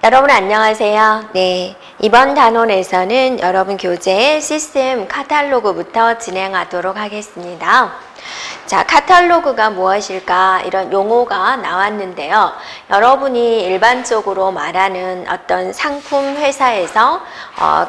여러분 안녕하세요. 네, 이번 단원에서는 여러분 교재의 시스템 카탈로그부터 진행하도록 하겠습니다. 자, 카탈로그가 무엇일까? 이런 용어가 나왔는데요. 여러분이 일반적으로 말하는 어떤 상품 회사에서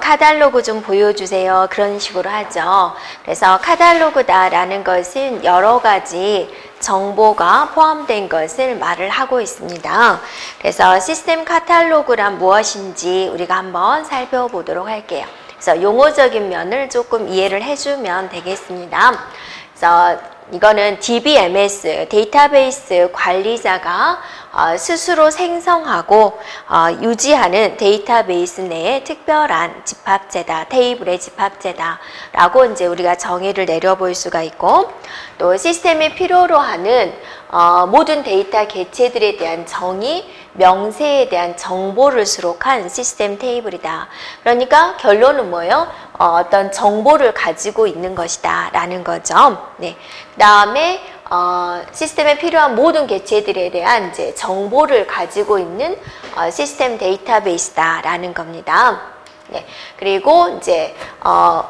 카탈로그 좀 보여주세요. 그런 식으로 하죠. 그래서 카탈로그다라는 것은 여러 가지 정보가 포함된 것을 말을 하고 있습니다. 그래서 시스템 카탈로그란 무엇인지 우리가 한번 살펴보도록 할게요. 그래서 용어적인 면을 조금 이해를 해주면 되겠습니다. 그래서 이거는 DBMS, 데이터베이스 관리자가 스스로 생성하고 유지하는 데이터베이스 내의 특별한 집합제다, 테이블의 집합제다 라고 이제 우리가 정의를 내려볼 수가 있고, 또 시스템이 필요로 하는 모든 데이터 개체들에 대한 정의, 명세에 대한 정보를 수록한 시스템 테이블이다. 그러니까 결론은 뭐예요? 어떤 정보를 가지고 있는 것이다 라는 거죠. 네. 그 다음에 시스템에 필요한 모든 개체들에 대한 이제 정보를 가지고 있는 시스템 데이터베이스다 라는 겁니다. 네. 그리고 이제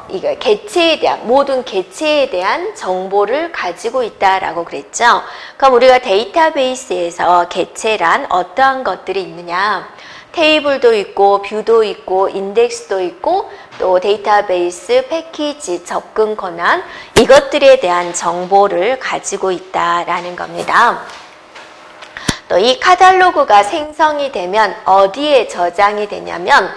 이거 개체에 대한 모든 개체에 대한 정보를 가지고 있다라고 그랬죠. 그럼 우리가 데이터베이스에서 개체란 어떠한 것들이 있느냐? 테이블도 있고, 뷰도 있고, 인덱스도 있고, 또 데이터베이스, 패키지, 접근 권한 이것들에 대한 정보를 가지고 있다라는 겁니다. 또 이 카탈로그가 생성이 되면 어디에 저장이 되냐면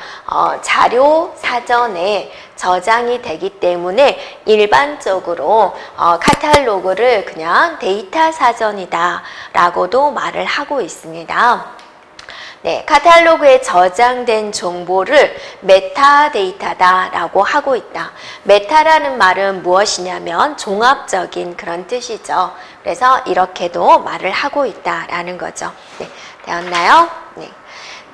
자료 사전에 저장이 되기 때문에 일반적으로 카탈로그를 그냥 데이터 사전이다 라고도 말을 하고 있습니다. 네, 카탈로그에 저장된 정보를 메타데이터다 라고 하고 있다. 메타라는 말은 무엇이냐면 종합적인 그런 뜻이죠. 그래서 이렇게도 말을 하고 있다라는 거죠. 네, 되었나요? 네.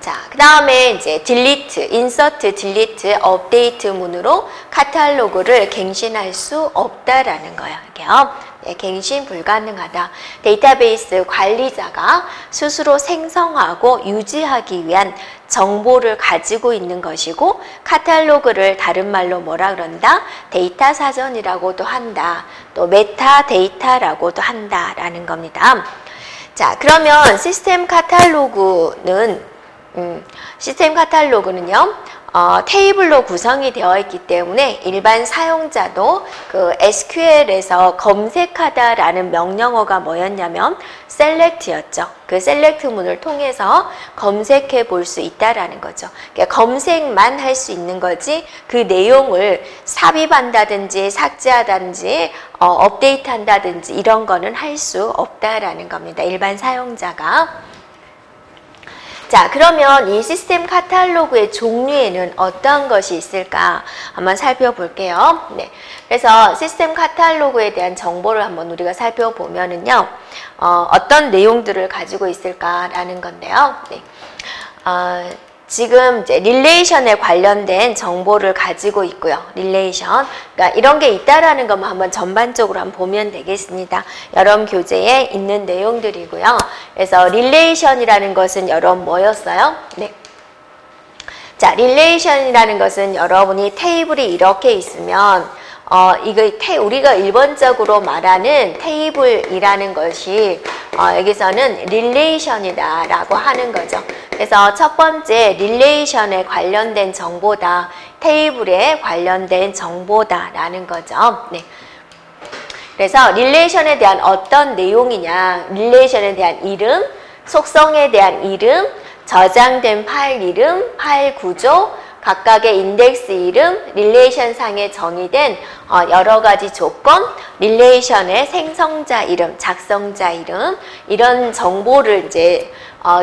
자, 그 다음에 이제 딜리트, 인서트, 딜리트, 업데이트 문으로 카탈로그를 갱신할 수 없다라는 거예요. 이게요. 네, 갱신 불가능하다. 데이터베이스 관리자가 스스로 생성하고 유지하기 위한 정보를 가지고 있는 것이고, 카탈로그를 다른 말로 뭐라 그런다? 데이터 사전이라고도 한다. 또 메타 데이터라고도 한다라는 겁니다. 자, 그러면 시스템 카탈로그는요, 테이블로 구성이 되어 있기 때문에 일반 사용자도 그 SQL에서 검색하다라는 명령어가 뭐였냐면 select였죠. 그 select 문을 통해서 검색해 볼 수 있다라는 거죠. 그러니까 검색만 할 수 있는 거지 그 내용을 삽입한다든지 삭제하든지 업데이트한다든지 이런 거는 할 수 없다라는 겁니다. 일반 사용자가. 자, 그러면 이 시스템 카탈로그의 종류에는 어떤 것이 있을까 한번 살펴볼게요. 네. 그래서 시스템 카탈로그에 대한 정보를 한번 우리가 살펴보면은요, 어떤 내용들을 가지고 있을까라는 건데요. 네. 지금 이제 릴레이션에 관련된 정보를 가지고 있고요. 릴레이션. 그러니까 이런 게 있다라는 것만 한번 전반적으로 한번 보면 되겠습니다. 여러분 교재에 있는 내용들이고요. 그래서 릴레이션이라는 것은 여러분 뭐였어요? 네. 자, 릴레이션이라는 것은 여러분이 테이블이 이렇게 있으면 우리가 일반적으로 말하는 테이블이라는 것이 여기서는 릴레이션이다 라고 하는 거죠. 그래서 첫 번째 릴레이션에 관련된 정보다, 테이블에 관련된 정보다 라는 거죠. 네. 그래서 릴레이션에 대한 어떤 내용이냐, 릴레이션에 대한 이름, 속성에 대한 이름, 저장된 파일 이름, 파일 구조, 각각의 인덱스 이름, 릴레이션 상에 정의된 여러 가지 조건, 릴레이션의 생성자 이름, 작성자 이름, 이런 정보를 이제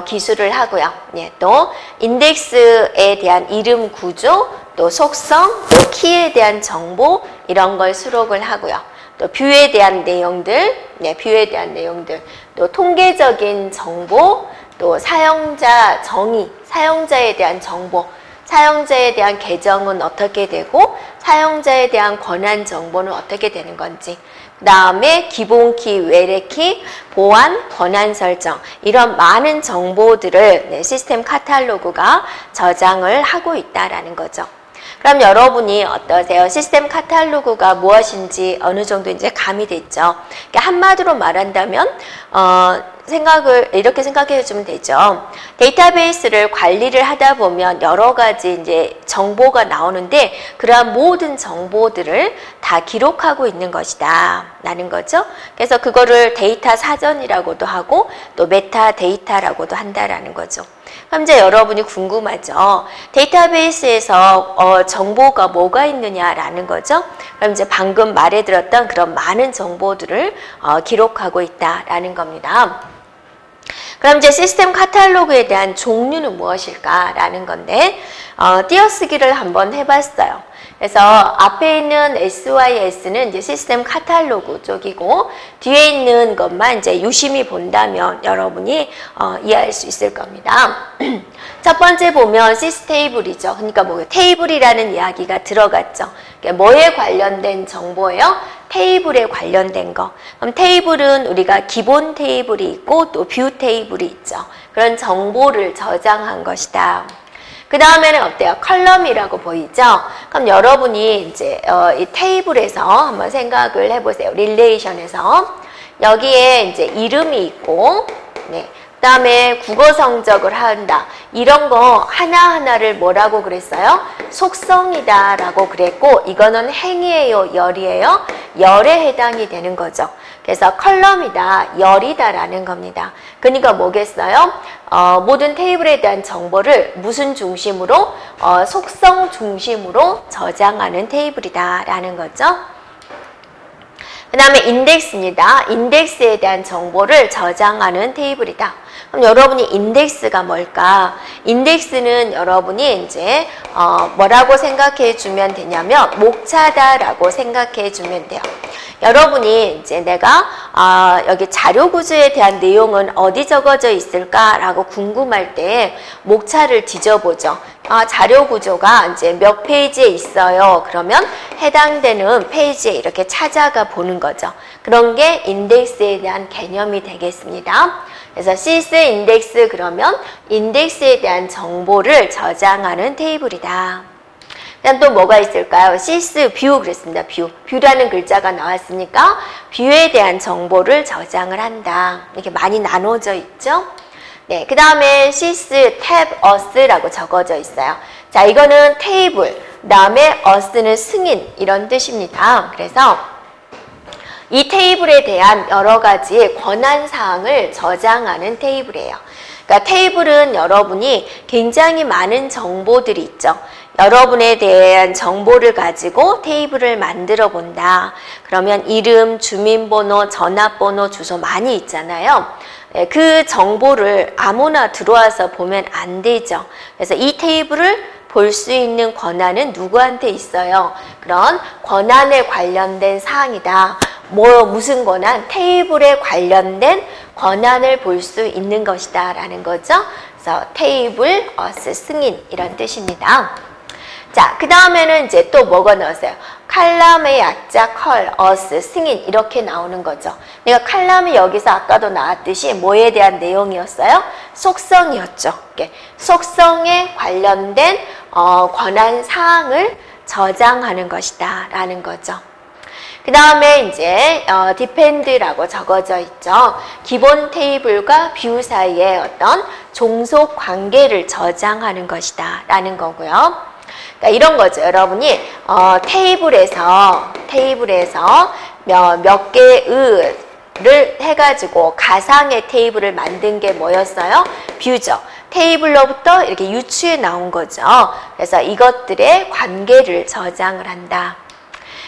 기술을 하고요. 예, 또 인덱스에 대한 이름 구조, 또 속성, 또 키에 대한 정보 이런 걸 수록을 하고요. 또 뷰에 대한 내용들, 네, 뷰에 대한 내용들, 또 통계적인 정보, 또 사용자 정의, 사용자에 대한 정보, 사용자에 대한 계정은 어떻게 되고 사용자에 대한 권한 정보는 어떻게 되는 건지, 그 다음에 기본키, 외래키, 보안, 권한 설정 이런 많은 정보들을 시스템 카탈로그가 저장을 하고 있다라는 거죠. 그럼 여러분이 어떠세요? 시스템 카탈로그가 무엇인지 어느 정도 이제 감이 됐죠. 그러니까 한마디로 말한다면 생각을 이렇게 생각해 주면 되죠. 데이터베이스를 관리를 하다 보면 여러 가지 이제 정보가 나오는데 그러한 모든 정보들을 다 기록하고 있는 것이다 라는 거죠. 그래서 그거를 데이터 사전이라고도 하고 또 메타 데이터라고도 한다라는 거죠. 그럼 이제 여러분이 궁금하죠. 데이터베이스에서 정보가 뭐가 있느냐라는 거죠. 그럼 이제 방금 말해드렸던 그런 많은 정보들을 기록하고 있다라는 겁니다. 그럼 이제 시스템 카탈로그에 대한 종류는 무엇일까라는 건데 띄어쓰기를 한번 해봤어요. 그래서 앞에 있는 SYS는 이제 시스템 카탈로그 쪽이고 뒤에 있는 것만 이제 유심히 본다면 여러분이 이해할 수 있을 겁니다. 첫 번째 보면 시스테이블이죠. 그러니까 뭐 테이블이라는 이야기가 들어갔죠. 그러니까 뭐에 관련된 정보예요? 테이블에 관련된 거. 그럼 테이블은 우리가 기본 테이블이 있고 또 뷰 테이블이 있죠. 그런 정보를 저장한 것이다. 그 다음에는 어때요? 컬럼이라고 보이죠? 그럼 여러분이 이제 이 테이블에서 한번 생각을 해보세요. 릴레이션에서 여기에 이제 이름이 있고, 네. 그 다음에 국어 성적을 한다. 이런 거 하나하나를 뭐라고 그랬어요? 속성이다 라고 그랬고 이거는 행이에요? 열이에요? 열에 해당이 되는 거죠. 그래서 컬럼이다, 열이다 라는 겁니다. 그러니까 뭐겠어요? 모든 테이블에 대한 정보를 무슨 중심으로? 속성 중심으로 저장하는 테이블이다 라는 거죠. 그 다음에 인덱스입니다. 인덱스에 대한 정보를 저장하는 테이블이다. 그럼 여러분이 인덱스가 뭘까? 인덱스는 여러분이 이제 뭐라고 생각해 주면 되냐면 목차다라고 생각해 주면 돼요. 여러분이 이제 내가 여기 자료 구조에 대한 내용은 어디 적어져 있을까라고 궁금할 때 목차를 뒤져보죠. 자료 구조가 이제 몇 페이지에 있어요. 그러면 해당되는 페이지에 이렇게 찾아가 보는 거죠. 그런 게 인덱스에 대한 개념이 되겠습니다. 그래서 sys 인덱스 그러면 인덱스에 대한 정보를 저장하는 테이블이다. 그다음 또 뭐가 있을까요? sys 뷰 그랬습니다. 뷰라는 글자가 나왔으니까 뷰에 대한 정보를 저장을 한다. 이렇게 많이 나눠져 있죠. 네, 그 다음에 sys tab us라고 적어져 있어요. 자, 이거는 테이블, 그 다음에 us는 승인 이런 뜻입니다. 그래서 이 테이블에 대한 여러 가지 권한사항을 저장하는 테이블이에요. 그러니까 테이블은 여러분이 굉장히 많은 정보들이 있죠. 여러분에 대한 정보를 가지고 테이블을 만들어 본다. 그러면 이름, 주민번호, 전화번호, 주소 많이 있잖아요. 그 정보를 아무나 들어와서 보면 안 되죠. 그래서 이 테이블을 볼 수 있는 권한은 누구한테 있어요? 그런 권한에 관련된 사항이다. 무슨 권한? 테이블에 관련된 권한을 볼 수 있는 것이다 라는 거죠. 그래서 테이블, us, 승인 이런 뜻입니다. 자, 그 다음에는 이제 또 뭐가 나왔어요? 칼럼의 약자 컬, us, 승인 이렇게 나오는 거죠. 그러니까 칼럼이 여기서 아까도 나왔듯이 뭐에 대한 내용이었어요? 속성이었죠. 속성에 관련된 권한 사항을 저장하는 것이다 라는 거죠. 그 다음에 이제 depend라고 적어져 있죠. 기본 테이블과 뷰 사이의 어떤 종속 관계를 저장하는 것이다 라는 거고요. 그러니까 이런 거죠. 여러분이 테이블에서 몇 개의 를 해가지고 가상의 테이블을 만든 게 뭐였어요? 뷰죠. 테이블로부터 이렇게 유추해 나온 거죠. 그래서 이것들의 관계를 저장을 한다.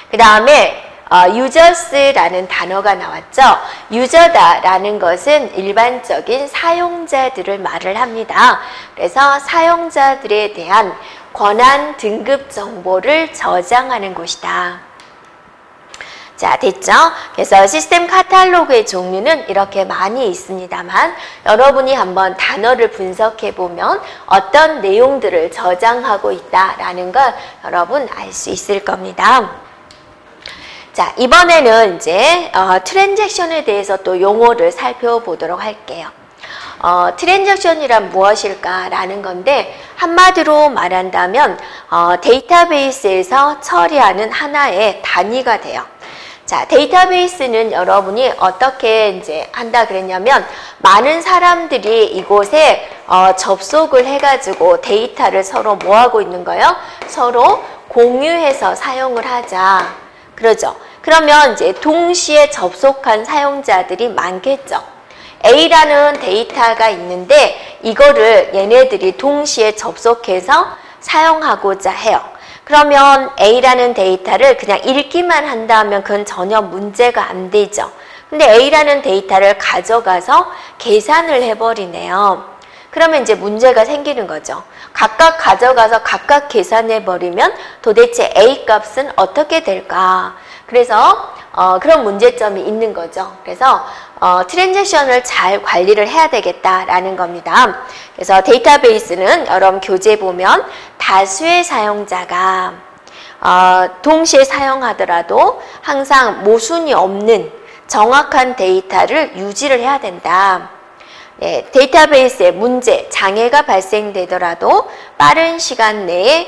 그 다음에 users라는 단어가 나왔죠. 유저다라는 것은 일반적인 사용자들을 말을 합니다. 그래서 사용자들에 대한 권한 등급 정보를 저장하는 곳이다. 자, 됐죠? 그래서 시스템 카탈로그의 종류는 이렇게 많이 있습니다만 여러분이 한번 단어를 분석해 보면 어떤 내용들을 저장하고 있다라는 걸 여러분 알 수 있을 겁니다. 자, 이번에는 이제 트랜잭션에 대해서 또 용어를 살펴보도록 할게요. 트랜잭션이란 무엇일까라는 건데 한마디로 말한다면 데이터베이스에서 처리하는 하나의 단위가 돼요. 자, 데이터베이스는 여러분이 어떻게 이제 한다 그랬냐면 많은 사람들이 이곳에 접속을 해가지고 데이터를 서로 뭐 하고 있는 거예요? 서로 공유해서 사용을 하자. 그러죠. 그러면 이제 동시에 접속한 사용자들이 많겠죠. A라는 데이터가 있는데 이거를 얘네들이 동시에 접속해서 사용하고자 해요. 그러면 A라는 데이터를 그냥 읽기만 한다면 그건 전혀 문제가 안 되죠. 근데 A라는 데이터를 가져가서 계산을 해버리네요. 그러면 이제 문제가 생기는 거죠. 각각 가져가서 각각 계산해버리면 도대체 A 값은 어떻게 될까? 그래서 그런 문제점이 있는 거죠. 그래서 트랜잭션을 잘 관리를 해야 되겠다라는 겁니다. 그래서 데이터베이스는 여러분 교재 보면 다수의 사용자가 동시에 사용하더라도 항상 모순이 없는 정확한 데이터를 유지를 해야 된다. 네, 데이터베이스에 문제, 장애가 발생되더라도 빠른 시간 내에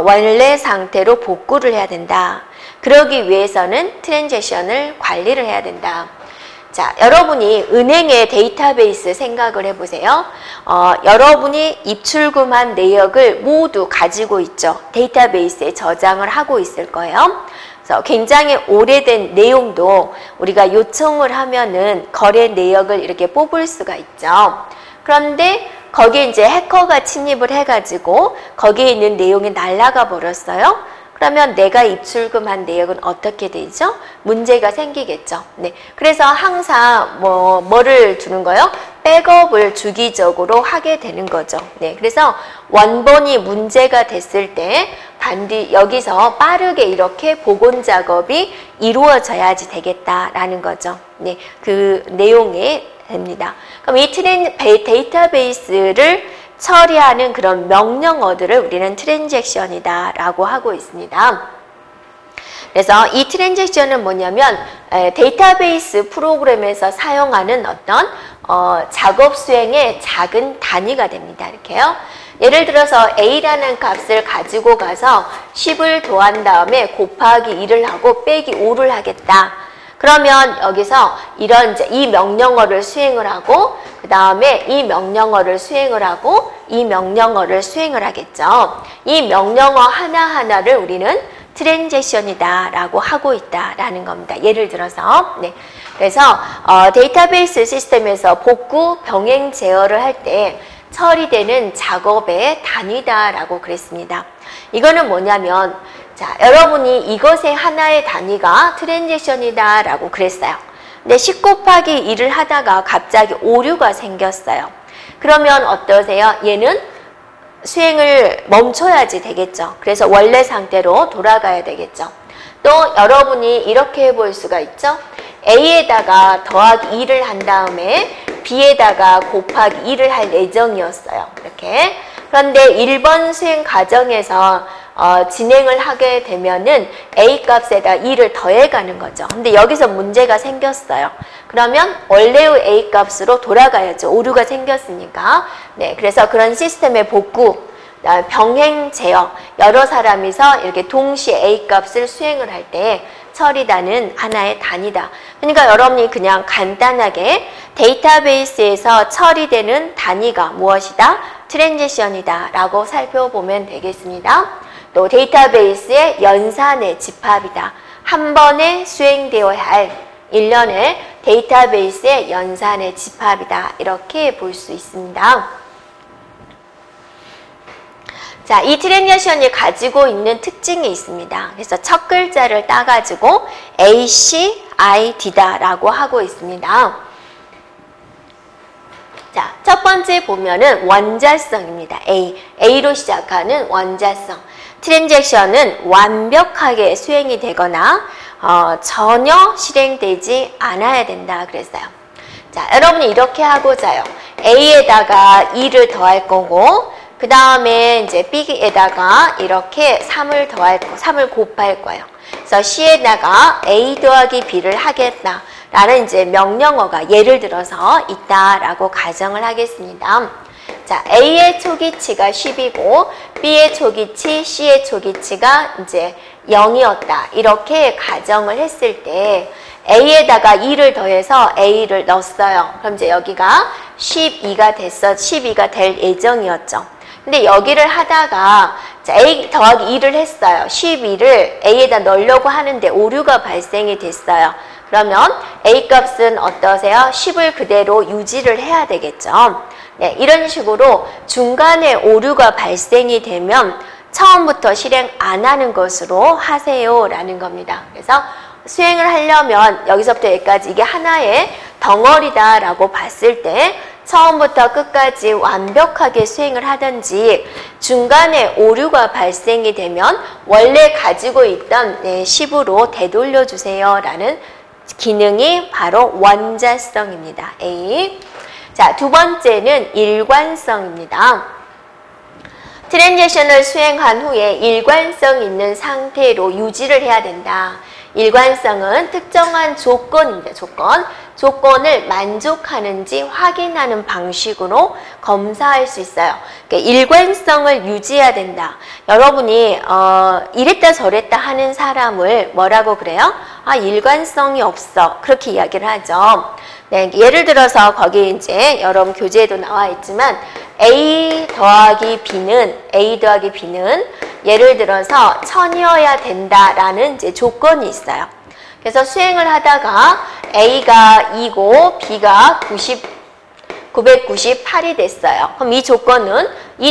원래 상태로 복구를 해야 된다. 그러기 위해서는 트랜잭션을 관리를 해야 된다. 자, 여러분이 은행의 데이터베이스 생각을 해보세요. 여러분이 입출금한 내역을 모두 가지고 있죠. 데이터베이스에 저장을 하고 있을 거예요. 그래서 굉장히 오래된 내용도 우리가 요청을 하면은 거래 내역을 이렇게 뽑을 수가 있죠. 그런데 거기에 이제 해커가 침입을 해가지고 거기에 있는 내용이 날아가 버렸어요. 그러면 내가 입출금한 내역은 어떻게 되죠? 문제가 생기겠죠. 네. 그래서 항상 뭐를 주는 거예요? 백업을 주기적으로 하게 되는 거죠. 네. 그래서 원본이 문제가 됐을 때 여기서 빠르게 이렇게 복원 작업이 이루어져야지 되겠다라는 거죠. 네. 그 내용이 됩니다. 그럼 이 데이터베이스를 처리하는 그런 명령어들을 우리는 트랜잭션이다 라고 하고 있습니다. 그래서 이 트랜잭션은 뭐냐면 데이터베이스 프로그램에서 사용하는 어떤 작업 수행의 작은 단위가 됩니다. 이렇게요. 예를 들어서 A라는 값을 가지고 가서 10을 더한 다음에 곱하기 2를 하고 빼기 5를 하겠다. 그러면 여기서 이 명령어를 수행을 하고 그 다음에 이 명령어를 수행을 하고 이 명령어를 수행을 하겠죠. 이 명령어 하나하나를 우리는 트랜잭션이다 라고 하고 있다라는 겁니다. 예를 들어서 네. 그래서 데이터베이스 시스템에서 복구, 병행 제어를 할 때 처리되는 작업의 단위다라고 그랬습니다. 이거는 뭐냐면 자, 여러분이 이것의 하나의 단위가 트랜잭션이다 라고 그랬어요. 근데 10 곱하기 2를 하다가 갑자기 오류가 생겼어요. 그러면 어떠세요? 얘는 수행을 멈춰야지 되겠죠. 그래서 원래 상태로 돌아가야 되겠죠. 또 여러분이 이렇게 해볼 수가 있죠. A에다가 더하기 2를 한 다음에 B에다가 곱하기 2를 할 예정이었어요. 이렇게. 그런데 1번 수행 과정에서 진행을 하게 되면은 A 값에다 2를 더해가는 거죠. 근데 여기서 문제가 생겼어요. 그러면 원래의 A 값으로 돌아가야죠. 오류가 생겼으니까. 네, 그래서 그런 시스템의 복구, 병행 제어, 여러 사람이서 이렇게 동시에 A 값을 수행을 할 때 처리다는 하나의 단위다. 그러니까 여러분이 그냥 간단하게 데이터베이스에서 처리되는 단위가 무엇이다? 트랜잭션이다 라고 살펴보면 되겠습니다. 또 데이터베이스의 연산의 집합이다. 한 번에 수행되어야 할 1년의 데이터베이스의 연산의 집합이다. 이렇게 볼 수 있습니다. 자, 이 트랜잭션이 가지고 있는 특징이 있습니다. 그래서 첫 글자를 따가지고 ACID다 라고 하고 있습니다. 자, 첫 번째 보면은 원자성입니다. A로 시작하는 원자성. 트랜잭션은 완벽하게 수행이 되거나 전혀 실행되지 않아야 된다 그랬어요. 자, 여러분이 이렇게 하고자요. A에다가 2를 더할 거고 그 다음에 이제 B에다가 이렇게 3을 더할 거, 3을 곱할 거예요. 그래서 C에다가 A 더하기 B를 하겠다. 라는 이제 명령어가 예를 들어서 있다라고 가정을 하겠습니다. 자, A의 초기치가 10이고 B의 초기치, C의 초기치가 이제 0이었다. 이렇게 가정을 했을 때 A에다가 2를 더해서 A를 넣었어요. 그럼 이제 여기가 12가 됐어. 12가 될 예정이었죠. 근데 여기를 하다가 A 더하기 2를 했어요. 12를 A에다 넣으려고 하는데 오류가 발생이 됐어요. 그러면 A 값은 어떠세요? 10을 그대로 유지를 해야 되겠죠. 네, 이런 식으로 중간에 오류가 발생이 되면 처음부터 실행 안 하는 것으로 하세요 라는 겁니다. 그래서 수행을 하려면 여기서부터 여기까지 이게 하나의 덩어리다 라고 봤을 때 처음부터 끝까지 완벽하게 수행을 하든지 중간에 오류가 발생이 되면 원래 가지고 있던 10으로 되돌려 주세요 라는 기능이 바로 원자성입니다. A. 자, 두 번째는 일관성입니다. 트랜지션을 수행한 후에 일관성 있는 상태로 유지를 해야 된다. 일관성은 특정한 조건입니다. 조건을 만족하는지 확인하는 방식으로 검사할 수 있어요. 그러니까 일관성을 유지해야 된다. 여러분이 이랬다 저랬다 하는 사람을 뭐라고 그래요? 아, 일관성이 없어. 그렇게 이야기를 하죠. 네, 예를 들어서 거기 이제 여러분 교재에도 나와 있지만 A 더하기 B는 예를 들어서 1000이어야 된다라는 이제 조건이 있어요. 그래서 수행을 하다가 A가 2고 B가 998이 됐어요. 그럼 이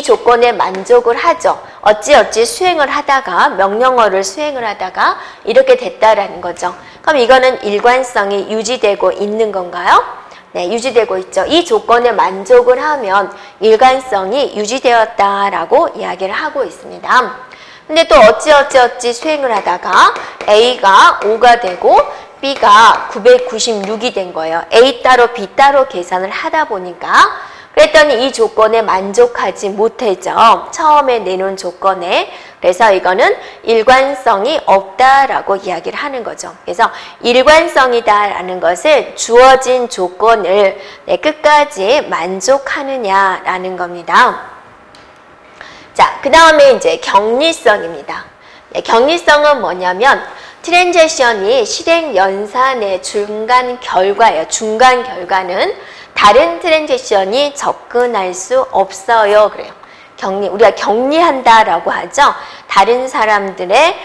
조건에 만족을 하죠. 어찌 수행을 하다가 명령어를 수행을 하다가 이렇게 됐다라는 거죠. 그럼 이거는 일관성이 유지되고 있는 건가요? 네, 유지되고 있죠. 이 조건에 만족을 하면 일관성이 유지되었다라고 이야기를 하고 있습니다. 근데 또 어찌 수행을 하다가 A가 5가 되고 B가 996이 된 거예요. A 따로 B 따로 계산을 하다 보니까 그랬더니 이 조건에 만족하지 못했죠. 처음에 내놓은 조건에. 그래서 이거는 일관성이 없다라고 이야기를 하는 거죠. 그래서 일관성이다라는 것은 주어진 조건을 끝까지 만족하느냐라는 겁니다. 자, 그 다음에 이제 격리성입니다. 격리성은 뭐냐면 트랜지션이 실행 연산의 중간 결과예요. 중간 결과는 다른 트랜지션이 접근할 수 없어요. 그래요. 우리가 격리한다라고 하죠. 다른 사람들의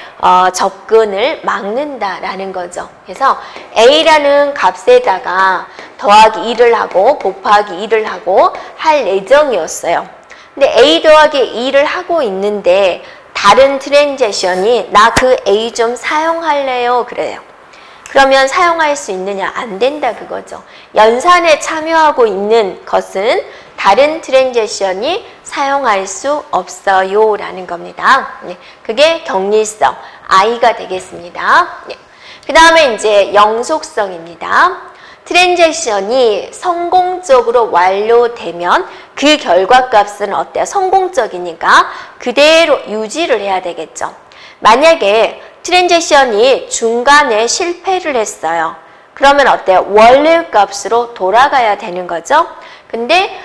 접근을 막는다라는 거죠. 그래서 A라는 값에다가 더하기 2를 하고 곱하기 2를 하고 할 예정이었어요. 근데 A 더하기 2를 하고 있는데 다른 트랜지션이 나 그 A 좀 사용할래요? 그래요. 그러면 사용할 수 있느냐? 안 된다 그거죠. 연산에 참여하고 있는 것은 다른 트랜지션이 사용할 수 없어요 라는 겁니다. 네, 그게 격리성, I가 되겠습니다. 네. 그 다음에 이제 영속성입니다. 트랜지션이 성공적으로 완료되면 그 결과값은 어때요? 성공적이니까 그대로 유지를 해야 되겠죠. 만약에 트랜지션이 중간에 실패를 했어요. 그러면 어때요? 원래 값으로 돌아가야 되는 거죠. 근데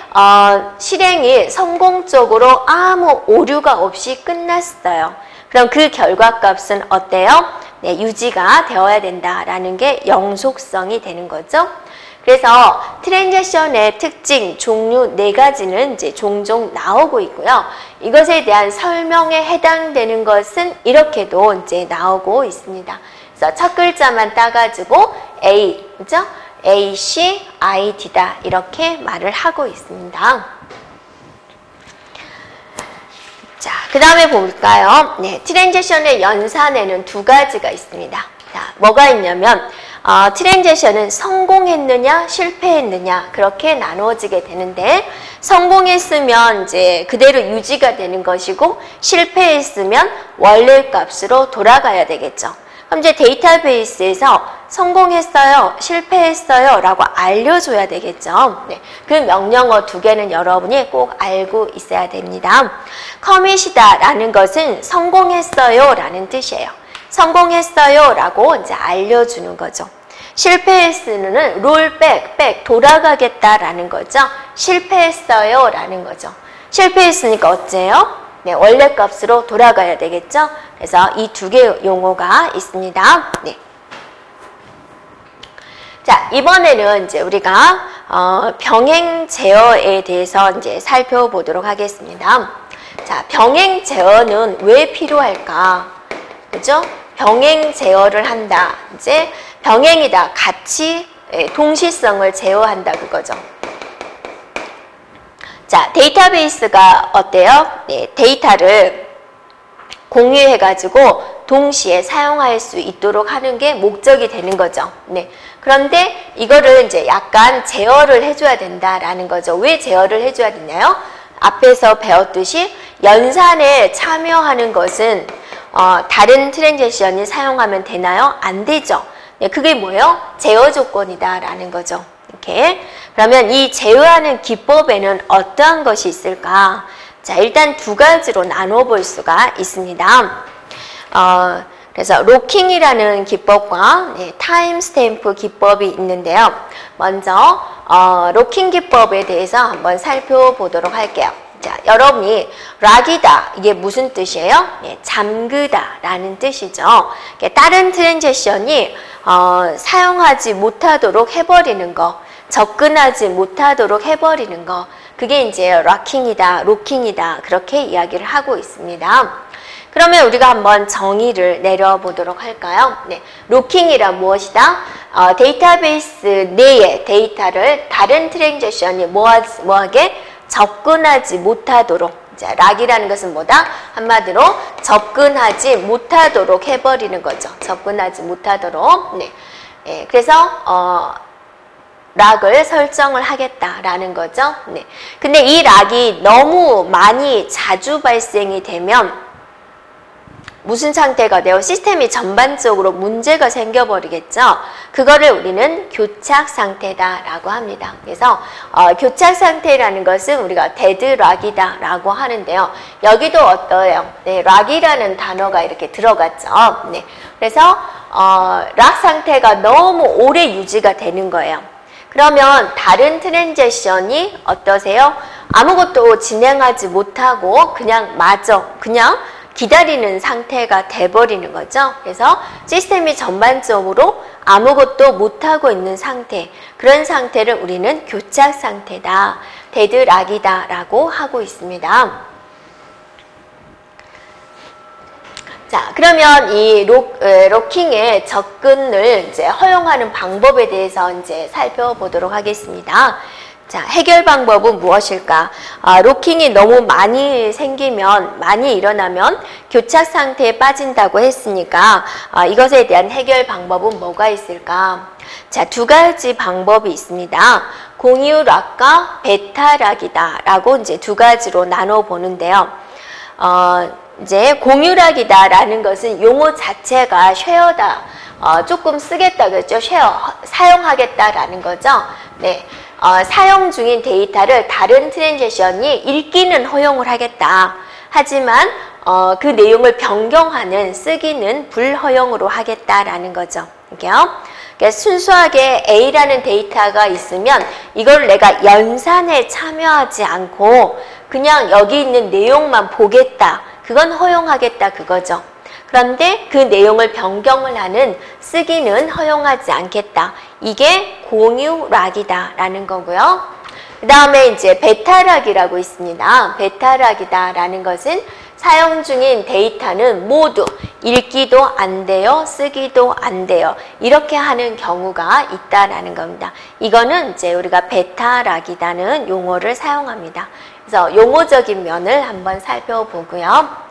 실행이 성공적으로 아무 오류가 없이 끝났어요. 그럼 그 결과값은 어때요? 네, 유지가 되어야 된다라는 게 영속성이 되는 거죠. 그래서 트랜지션의 특징, 종류 4가지는 이제 종종 나오고 있고요. 이것에 대한 설명에 해당되는 것은 이렇게도 이제 나오고 있습니다. 그래서 첫 글자만 따가지고 A, 그죠? A, C, I, D다 이렇게 말을 하고 있습니다. 자, 그 다음에 볼까요? 네, 트랜지션의 연산에는 2가지가 있습니다. 자, 뭐가 있냐면 트랜지션은 성공했느냐 실패했느냐 그렇게 나누어지게 되는데 성공했으면 이제 그대로 유지가 되는 것이고 실패했으면 원래 값으로 돌아가야 되겠죠. 그럼 이제 데이터베이스에서 성공했어요, 실패했어요 라고 알려줘야 되겠죠. 네, 그 명령어 두 개는 여러분이 꼭 알고 있어야 됩니다. 커밋이다 라는 것은 성공했어요 라는 뜻이에요. 성공했어요 라고 이제 알려주는 거죠. 실패했으는 롤백, 돌아가겠다라는 거죠. 실패했어요 라는 거죠. 실패했으니까 어째요? 네, 원래 값으로 돌아가야 되겠죠. 그래서 이 두 개 용어가 있습니다. 네. 자, 이번에는 이제 우리가 병행 제어에 대해서 이제 살펴보도록 하겠습니다. 자, 병행 제어는 왜 필요할까? 그죠? 병행 제어를 한다. 이제 병행이다. 같이 동시성을 제어한다. 그거죠. 자, 데이터베이스가 어때요? 네, 데이터를 공유해가지고 동시에 사용할 수 있도록 하는 게 목적이 되는 거죠. 네. 그런데 이거를 이제 약간 제어를 해줘야 된다라는 거죠. 왜 제어를 해줘야 되나요? 앞에서 배웠듯이 연산에 참여하는 것은 다른 트랜지션이 사용하면 되나요? 안 되죠. 네, 그게 뭐예요? 제어 조건이다라는 거죠. 이렇게. 그러면 이 제어하는 기법에는 어떠한 것이 있을까? 자, 일단 두 가지로 나눠볼 수가 있습니다. 그래서 로킹이라는 기법과 타임 스탬프 기법이 있는데요. 먼저 로킹 기법에 대해서 한번 살펴보도록 할게요. 자, 여러분이 락이다. 이게 무슨 뜻이에요? 잠그다 라는 뜻이죠. 다른 트랜지션이 사용하지 못하도록 해버리는 거, 접근하지 못하도록 해버리는 거, 그게 이제 락킹이다, 로킹이다 그렇게 이야기를 하고 있습니다. 그러면 우리가 한번 정의를 내려보도록 할까요? 네, 로킹이란 무엇이다? 데이터베이스 내의 데이터를 다른 트랜지션이 뭐하게? 접근하지 못하도록. 자, 락이라는 것은 뭐다? 한마디로 접근하지 못하도록 해버리는 거죠. 접근하지 못하도록. 네, 그래서 락을 설정을 하겠다라는 거죠. 네. 근데 이 락이 너무 많이 자주 발생이 되면 무슨 상태가 돼요? 시스템이 전반적으로 문제가 생겨버리겠죠. 그거를 우리는 교착 상태다라고 합니다. 그래서 교착 상태라는 것은 우리가 데드 락이다 라고 하는데요. 여기도 어떠해요? 네, 락이라는 단어가 이렇게 들어갔죠. 네. 그래서 락 상태가 너무 오래 유지가 되는 거예요. 그러면 다른 트랜지션이 어떠세요? 아무것도 진행하지 못하고 그냥 그냥 기다리는 상태가 돼버리는 거죠. 그래서 시스템이 전반적으로 아무것도 못하고 있는 상태, 그런 상태를 우리는 교착 상태다, 데드락이다 라고 하고 있습니다. 자, 그러면 이 로킹의 접근을 이제 허용하는 방법에 대해서 이제 살펴보도록 하겠습니다. 자, 해결 방법은 무엇일까? 로킹이 너무 많이 생기면, 많이 일어나면 교착 상태에 빠진다고 했으니까 이것에 대한 해결 방법은 뭐가 있을까? 자, 두 가지 방법이 있습니다. 공유락과 베타락이다 라고 이제 두 가지로 나눠 보는데요. 이제 공유락이다 라는 것은 용어 자체가 쉐어다. 조금 쓰겠다 그랬죠. 쉐어, 사용하겠다라는 거죠. 네. 사용 중인 데이터를 다른 트랜지션이 읽기는 허용을 하겠다. 하지만 그 내용을 변경하는, 쓰기는 불허용으로 하겠다라는 거죠. 그러니까 순수하게 A라는 데이터가 있으면 이걸 내가 연산에 참여하지 않고 그냥 여기 있는 내용만 보겠다. 그건 허용하겠다 그거죠. 그런데 그 내용을 변경을 하는, 쓰기는 허용하지 않겠다. 이게 공유락이다 라는 거고요. 그 다음에 이제 베타락이라고 있습니다. 베타락이다 라는 것은 사용 중인 데이터는 모두 읽기도 안 돼요, 쓰기도 안 돼요. 이렇게 하는 경우가 있다라는 겁니다. 이거는 이제 우리가 베타락이라는 용어를 사용합니다. 그래서 용어적인 면을 한번 살펴보고요.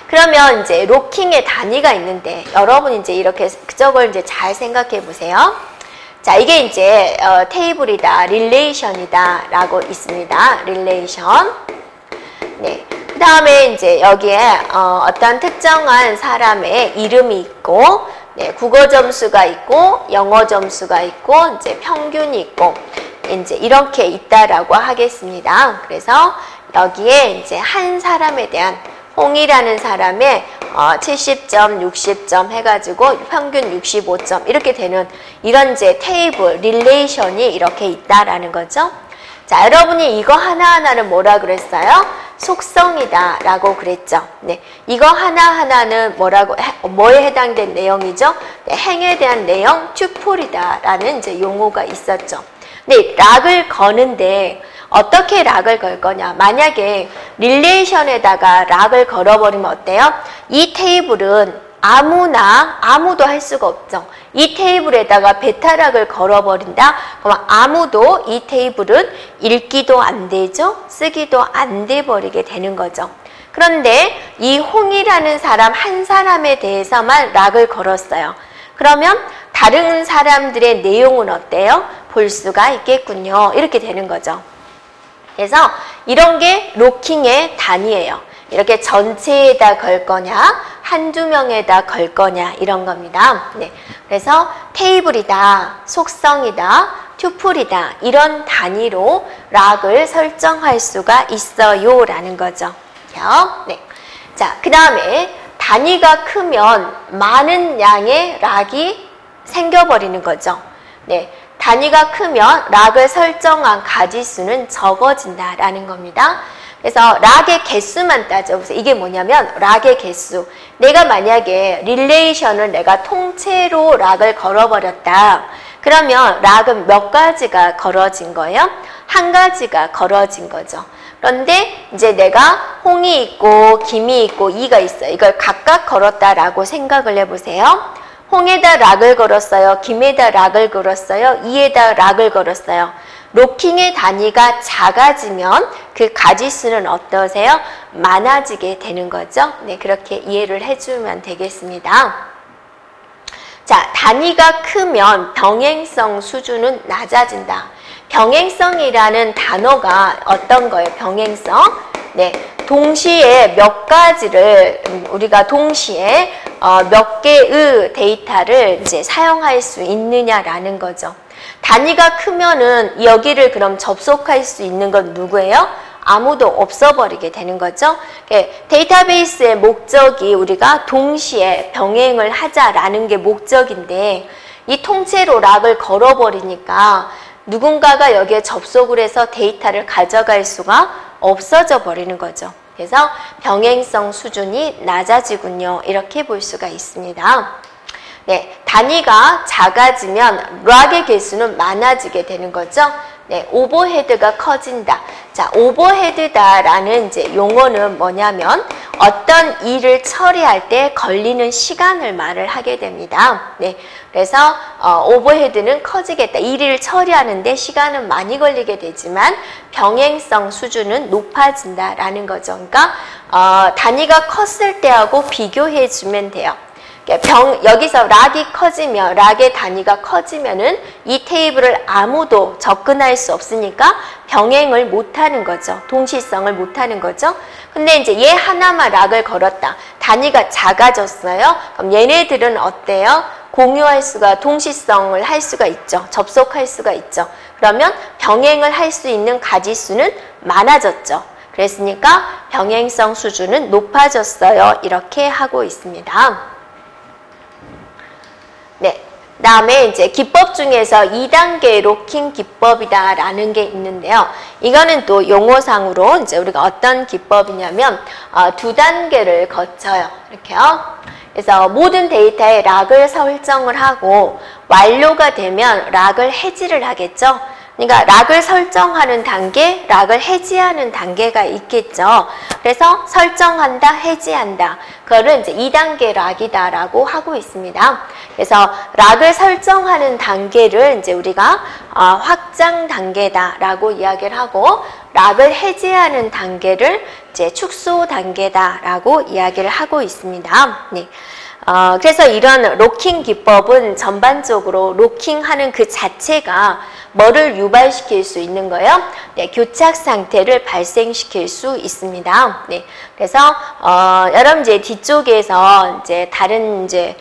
그러면 이제 로킹의 단위가 있는데 여러분 이제 이렇게 저걸 이제 잘 생각해 보세요. 자, 이게 이제 테이블이다, 릴레이션이다 라고 있습니다. 릴레이션. 네. 그 다음에 이제 여기에 어떤 특정한 사람의 이름이 있고, 네, 국어 점수가 있고 영어 점수가 있고 이제 평균이 있고 이제 이렇게 있다라고 하겠습니다. 그래서 여기에 이제 한 사람에 대한 홍이라는 사람의 70점, 60점 해가지고 평균 65점 이렇게 되는 이런 이제 테이블, 릴레이션이 이렇게 있다라는 거죠. 자, 여러분이 이거 하나하나는 뭐라 그랬어요? 속성이다 라고 그랬죠. 네, 이거 하나하나는 뭐에 해당된 내용이죠? 네, 행에 대한 내용, 튜플이다 라는 이제 용어가 있었죠. 네, 락을 거는데 어떻게 락을 걸 거냐? 만약에 릴레이션에다가 락을 걸어버리면 어때요? 이 테이블은 아무도 할 수가 없죠. 이 테이블에다가 베타락을 걸어버린다? 그럼 아무도 이 테이블은 읽기도 안 되죠? 쓰기도 안 돼 버리게 되는 거죠. 그런데 이 홍이라는 사람 한 사람에 대해서만 락을 걸었어요. 그러면 다른 사람들의 내용은 어때요? 볼 수가 있겠군요. 이렇게 되는 거죠. 그래서 이런 게 로킹의 단위예요. 이렇게 전체에다 걸 거냐, 한두 명에다 걸 거냐 이런 겁니다. 네. 그래서 테이블이다, 속성이다, 튜플이다 이런 단위로 락을 설정할 수가 있어요 라는 거죠. 네. 자, 그 다음에 단위가 크면 많은 양의 락이 생겨버리는 거죠. 네. 단위가 크면 락을 설정한 가지수는 적어진다라는 겁니다. 그래서 락의 개수만 따져보세요. 이게 뭐냐면 락의 개수. 내가 만약에 릴레이션을 내가 통째로 락을 걸어버렸다. 그러면 락은 몇 가지가 걸어진 거예요? 한 가지가 걸어진 거죠. 그런데 이제 내가 홍이 있고 김이 있고 이가 있어요. 이걸 각각 걸었다라고 생각을 해보세요. 홍에다 락을 걸었어요. 김에다 락을 걸었어요. 이에다 락을 걸었어요. 로킹의 단위가 작아지면 그 가지수는 어떠세요? 많아지게 되는 거죠. 네, 그렇게 이해를 해주면 되겠습니다. 자, 단위가 크면 병행성 수준은 낮아진다. 병행성이라는 단어가 어떤 거예요? 병행성? 네, 동시에 몇 가지를 우리가 동시에 몇 개의 데이터를 이제 사용할 수 있느냐라는 거죠. 단위가 크면은 여기를 그럼 접속할 수 있는 건 누구예요? 아무도 없어버리게 되는 거죠. 데이터베이스의 목적이 우리가 동시에 병행을 하자라는 게 목적인데 이 통째로 락을 걸어버리니까 누군가가 여기에 접속을 해서 데이터를 가져갈 수가 없어져 버리는 거죠. 그래서 병행성 수준이 낮아지군요. 이렇게 볼 수가 있습니다. 네, 단위가 작아지면 락의 개수는 많아지게 되는 거죠. 네, 오버헤드가 커진다. 자, 오버헤드다라는 이제 용어는 뭐냐면 어떤 일을 처리할 때 걸리는 시간을 말을 하게 됩니다. 네, 그래서 오버헤드는 커지겠다. 일을 처리하는데 시간은 많이 걸리게 되지만 병행성 수준은 높아진다라는 거죠. 그러니까 단위가 컸을 때하고 비교해 주면 돼요. 여기서 락이 커지면, 락의 단위가 커지면은 이 테이블을 아무도 접근할 수 없으니까 병행을 못하는 거죠. 동시성을 못하는 거죠. 근데 이제 얘 하나만 락을 걸었다. 단위가 작아졌어요. 그럼 얘네들은 어때요? 공유할 수가, 동시성을 할 수가 있죠. 접속할 수가 있죠. 그러면 병행을 할 수 있는 가지수는 많아졌죠. 그랬으니까 병행성 수준은 높아졌어요. 이렇게 하고 있습니다. 네, 그 다음에 이제 기법 중에서 2단계 로킹 기법이다라는 게 있는데요. 이거는 또 용어상으로 이제 우리가 어떤 기법이냐면 2단계를 거쳐요. 이렇게요. 그래서 모든 데이터에 락을 설정을 하고 완료가 되면 락을 해지를 하겠죠. 그러니까 락을 설정하는 단계, 락을 해지하는 단계가 있겠죠. 그래서 설정한다, 해지한다. 그거를 이제 2단계 락이다라고 하고 있습니다. 그래서 락을 설정하는 단계를 이제 우리가 확장 단계다라고 이야기를 하고 락을 해지하는 단계를 이제 축소 단계다라고 이야기를 하고 있습니다. 네. 그래서 이런 로킹 기법은 전반적으로 로킹하는 그 자체가 뭐를 유발시킬 수 있는 거예요? 네, 교착 상태를 발생시킬 수 있습니다. 네, 그래서 여러분 이제 뒤쪽에서 이제 다른 이제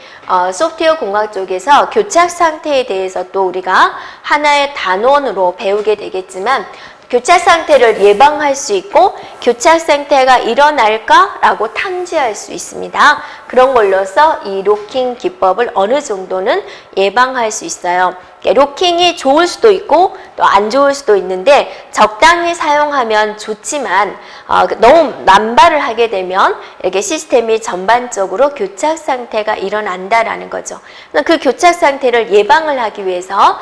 소프트웨어 공학 쪽에서 교착 상태에 대해서 또 우리가 하나의 단원으로 배우게 되겠지만. 교착 상태를 예방할 수 있고 교착 상태가 일어날까라고 탐지할 수 있습니다. 그런 걸로써 이 로킹 기법을 어느 정도는 예방할 수 있어요. 로킹이 좋을 수도 있고 또 안 좋을 수도 있는데 적당히 사용하면 좋지만 너무 남발을 하게 되면 이렇게 시스템이 전반적으로 교착 상태가 일어난다라는 거죠. 그 교착 상태를 예방을 하기 위해서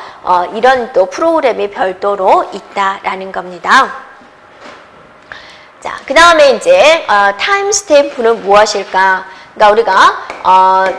이런 또 프로그램이 별도로 있다라는 겁니다. 자, 그 다음에 이제 타임 스탬프는 무엇일까? 그러니까 우리가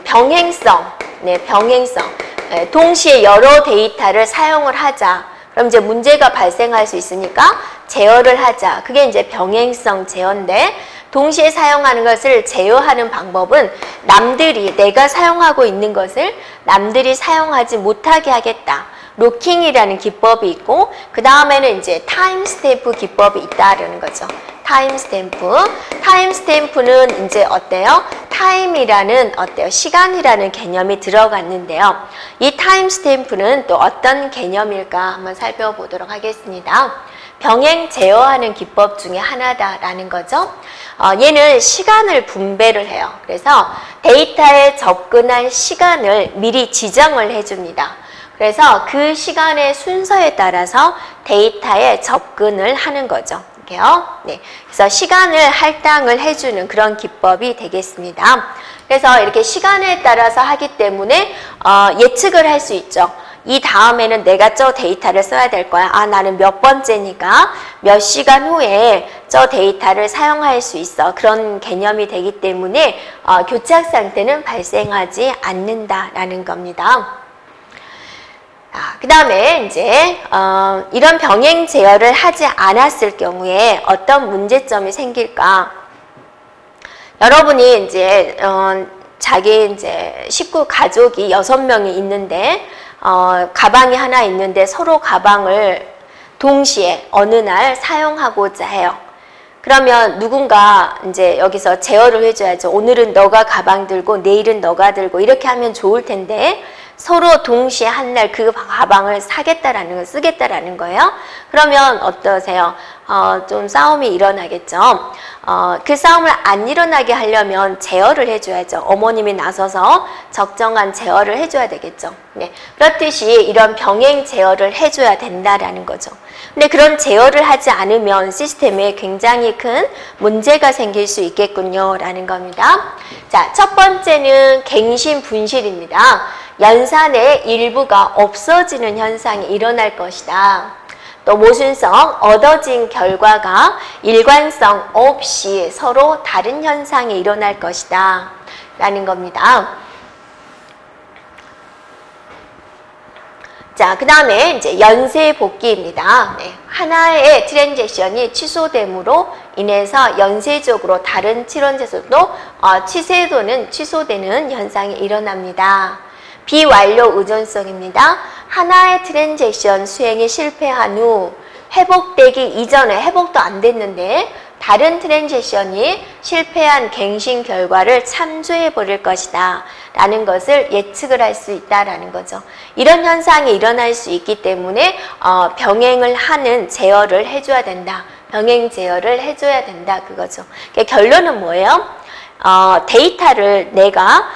병행성, 네, 병행성. 동시에 여러 데이터를 사용을 하자. 그럼 이제 문제가 발생할 수 있으니까 제어를 하자. 그게 이제 병행성 제어인데 동시에 사용하는 것을 제어하는 방법은 남들이 내가 사용하고 있는 것을 남들이 사용하지 못하게 하겠다. 로킹이라는 기법이 있고 그 다음에는 이제 타임 스탬프 기법이 있다라는 거죠. 타임 스탬프. 타임 스탬프는 이제 어때요? 타임이라는 어때요? 시간이라는 개념이 들어갔는데요. 이 타임 스탬프는 또 어떤 개념일까 한번 살펴보도록 하겠습니다. 병행 제어하는 기법 중에 하나다라는 거죠. 얘는 시간을 분배를 해요. 그래서 데이터에 접근할 시간을 미리 지정을 해줍니다. 그래서 그 시간의 순서에 따라서 데이터에 접근을 하는 거죠. 네. 그래서 시간을 할당을 해주는 그런 기법이 되겠습니다. 그래서 이렇게 시간에 따라서 하기 때문에 예측을 할 수 있죠. 이 다음에는 내가 저 데이터를 써야 될 거야. 나는 몇 번째니까 몇 시간 후에 저 데이터를 사용할 수 있어. 그런 개념이 되기 때문에 교착 상태는 발생하지 않는다라는 겁니다. 그 다음에 이제 이런 병행 제어를 하지 않았을 경우에 어떤 문제점이 생길까? 여러분이 이제 자기 이제 식구 가족이 6명이 있는데 가방이 하나 있는데 서로 가방을 동시에 어느 날 사용하고자 해요. 그러면 누군가 이제 여기서 제어를 해줘야죠. 오늘은 너가 가방 들고 내일은 너가 들고 이렇게 하면 좋을 텐데 서로 동시에 한 날 그 가방을 사겠다라는 걸 쓰겠다라는 거예요. 그러면 어떠세요? 좀 싸움이 일어나겠죠. 그 싸움을 안 일어나게 하려면 제어를 해줘야죠. 어머님이 나서서 적정한 제어를 해줘야 되겠죠. 네. 그렇듯이 이런 병행 제어를 해줘야 된다라는 거죠. 근데 그런 제어를 하지 않으면 시스템에 굉장히 큰 문제가 생길 수 있겠군요. 라는 겁니다. 자, 첫 번째는 갱신 분실입니다. 연산의 일부가 없어지는 현상이 일어날 것이다. 또 모순성, 얻어진 결과가 일관성 없이 서로 다른 현상이 일어날 것이다. 라는 겁니다. 자, 그 다음에 이제 연쇄 복귀입니다. 네. 하나의 트랜잭션이 취소됨으로 인해서 연쇄적으로 다른 트랜잭션도 취소되는 현상이 일어납니다. 비완료 의존성입니다. 하나의 트랜잭션 수행이 실패한 후 회복되기 이전에 회복도 안 됐는데 다른 트랜잭션이 실패한 갱신 결과를 참조해 버릴 것이다 라는 것을 예측을 할 수 있다라는 거죠. 이런 현상이 일어날 수 있기 때문에 병행을 하는 제어를 해줘야 된다. 병행 제어를 해줘야 된다 그거죠. 결론은 뭐예요? 데이터를 내가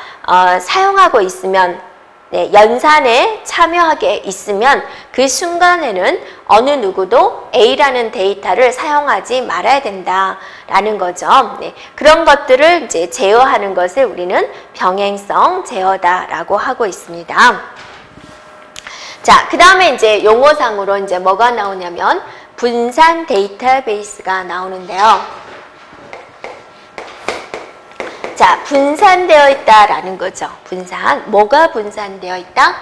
사용하고 있으면 네, 연산에 참여하게 있으면 그 순간에는 어느 누구도 A라는 데이터를 사용하지 말아야 된다라는 거죠. 네, 그런 것들을 이제 제어하는 것을 우리는 병행성 제어다라고 하고 있습니다. 자, 그 다음에 이제 용어상으로 이제 뭐가 나오냐면 분산 데이터베이스가 나오는데요. 자, 분산되어 있다라는 거죠. 분산. 뭐가 분산되어 있다?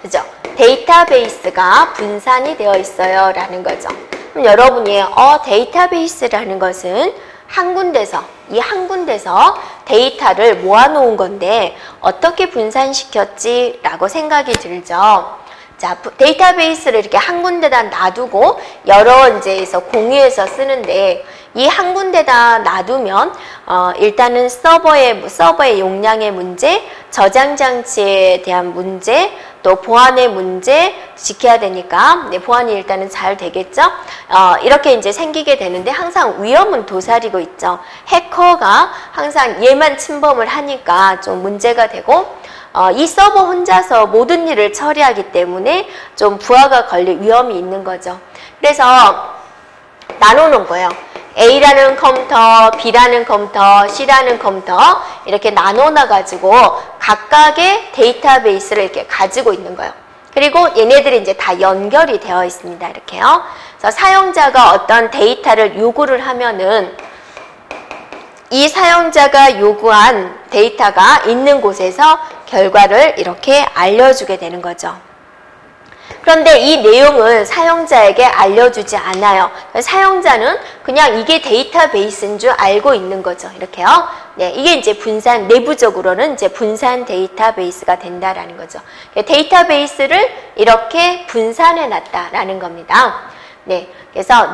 그죠? 데이터베이스가 분산이 되어 있어요. 라는 거죠. 그럼 여러분이 데이터베이스라는 것은 한 군데서 데이터를 모아놓은 건데 어떻게 분산시켰지? 라고 생각이 들죠. 자, 데이터베이스를 이렇게 한 군데다 놔두고 여러 이제에서 공유해서 쓰는데 이 한 군데다 놔두면 일단은 서버의 용량의 문제, 저장 장치에 대한 문제, 또 보안의 문제 지켜야 되니까 보안이 일단은 잘 되겠죠. 이렇게 이제 생기게 되는데 항상 위험은 도사리고 있죠. 해커가 항상 얘만 침범을 하니까 좀 문제가 되고 이 서버 혼자서 모든 일을 처리하기 때문에 좀 부하가 걸릴 위험이 있는 거죠. 그래서 나눠놓은 거예요. A라는 컴퓨터, B라는 컴퓨터, C라는 컴퓨터 이렇게 나눠놔가지고 각각의 데이터베이스를 이렇게 가지고 있는 거예요. 그리고 얘네들이 이제 다 연결이 되어 있습니다. 이렇게요. 그래서 사용자가 어떤 데이터를 요구를 하면은 이 사용자가 요구한 데이터가 있는 곳에서 결과를 이렇게 알려주게 되는 거죠. 그런데 이 내용은 사용자에게 알려주지 않아요. 사용자는 그냥 이게 데이터베이스인 줄 알고 있는 거죠. 이렇게요. 네, 이게 이제 내부적으로는 이제 분산 데이터베이스가 된다라는 거죠. 데이터베이스를 이렇게 분산해 놨다라는 겁니다. 네, 그래서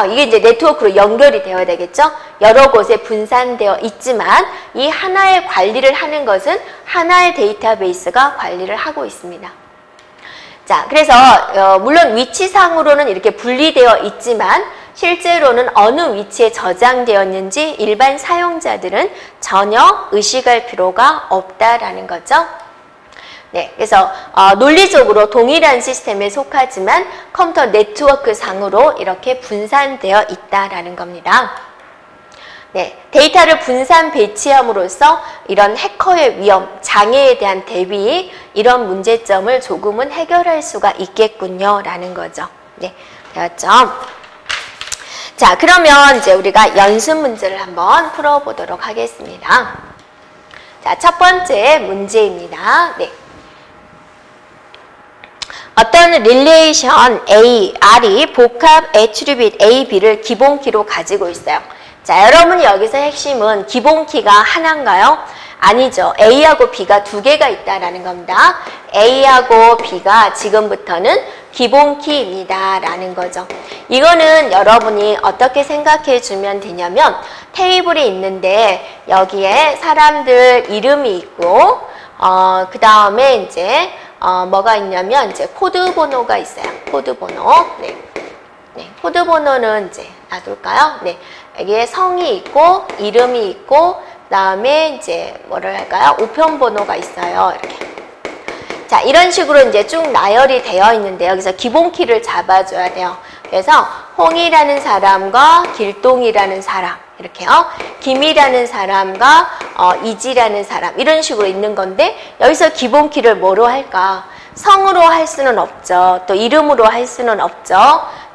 이게 이제 네트워크로 연결이 되어야 되겠죠. 여러 곳에 분산되어 있지만 이 하나의 관리를 하는 것은 하나의 데이터베이스가 관리를 하고 있습니다. 자, 그래서 물론 위치상으로는 이렇게 분리되어 있지만 실제로는 어느 위치에 저장되었는지 일반 사용자들은 전혀 의식할 필요가 없다라는 거죠. 네, 그래서 논리적으로 동일한 시스템에 속하지만 컴퓨터 네트워크 상으로 이렇게 분산되어 있다라는 겁니다. 네, 데이터를 분산 배치함으로써 이런 해커의 위험, 장애에 대한 대비 이런 문제점을 조금은 해결할 수가 있겠군요 라는 거죠. 네, 되었죠? 자, 그러면 이제 우리가 연습 문제를 한번 풀어보도록 하겠습니다. 자, 첫 번째 문제입니다. 네. 어떤 릴레이션 A, R이 복합 애트리뷰트 A, B를 기본키로 가지고 있어요. 자, 여러분 여기서 핵심은 기본키가 하나인가요? 아니죠. A하고 B가 두 개가 있다라는 겁니다. A하고 B가 지금부터는 기본키입니다 라는 거죠. 이거는 여러분이 어떻게 생각해 주면 되냐면 테이블이 있는데 여기에 사람들 이름이 있고 그 다음에 이제 뭐가 있냐면 이제 코드 번호가 있어요. 코드 번호. 네. 네. 코드 번호는 이제 놔둘까요? 네. 여기에 성이 있고 이름이 있고 그다음에 이제 뭐를 할까요? 우편번호가 있어요. 이렇게. 자, 이런 식으로 이제 쭉 나열이 되어 있는데 여기서 기본키를 잡아줘야 돼요. 그래서 홍이라는 사람과 길동이라는 사람 이렇게요. 김이라는 사람과 이지라는 사람 이런 식으로 있는 건데 여기서 기본키를 뭐로 할까? 성으로 할 수는 없죠. 또 이름으로 할 수는 없죠.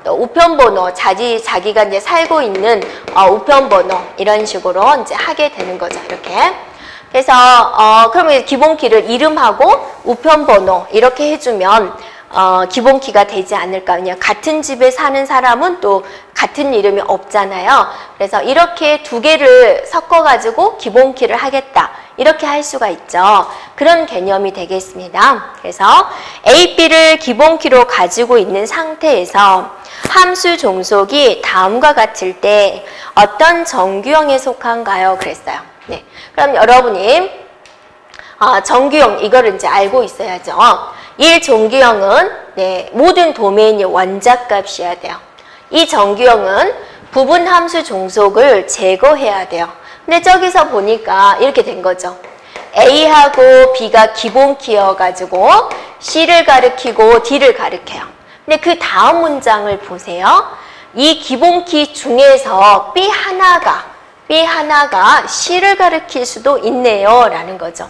또 우편번호, 자기가 이제 살고 있는 우편번호 이런 식으로 이제 하게 되는 거죠. 이렇게. 그래서 그러면 기본키를 이름하고 우편번호 이렇게 해주면 기본키가 되지 않을까. 그냥 같은 집에 사는 사람은 또 같은 이름이 없잖아요. 그래서 이렇게 두 개를 섞어가지고 기본키를 하겠다. 이렇게 할 수가 있죠. 그런 개념이 되겠습니다. 그래서 A, B를 기본키로 가지고 있는 상태에서 함수 종속이 다음과 같을 때 어떤 정규형에 속한가요? 그랬어요. 네. 그럼 여러분이 정규형 이거를 이제 알고 있어야죠. 이 정규형은 네, 모든 도메인이 원자값이어야 돼요. 이 정규형은 부분 함수 종속을 제거해야 돼요. 근데 저기서 보니까 이렇게 된 거죠. A하고 B가 기본키여가지고 C를 가리키고 D를 가리켜요. 근데 그 다음 문장을 보세요. 이 기본키 중에서 B 하나가 C를 가리킬 수도 있네요 라는 거죠.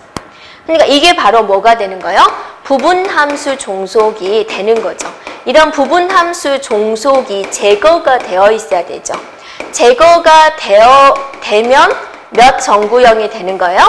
그러니까 이게 바로 뭐가 되는 거예요? 부분함수 종속이 되는 거죠. 이런 부분함수 종속이 제거가 되어 있어야 되죠. 제거가 되면 몇 정규형이 되는 거예요?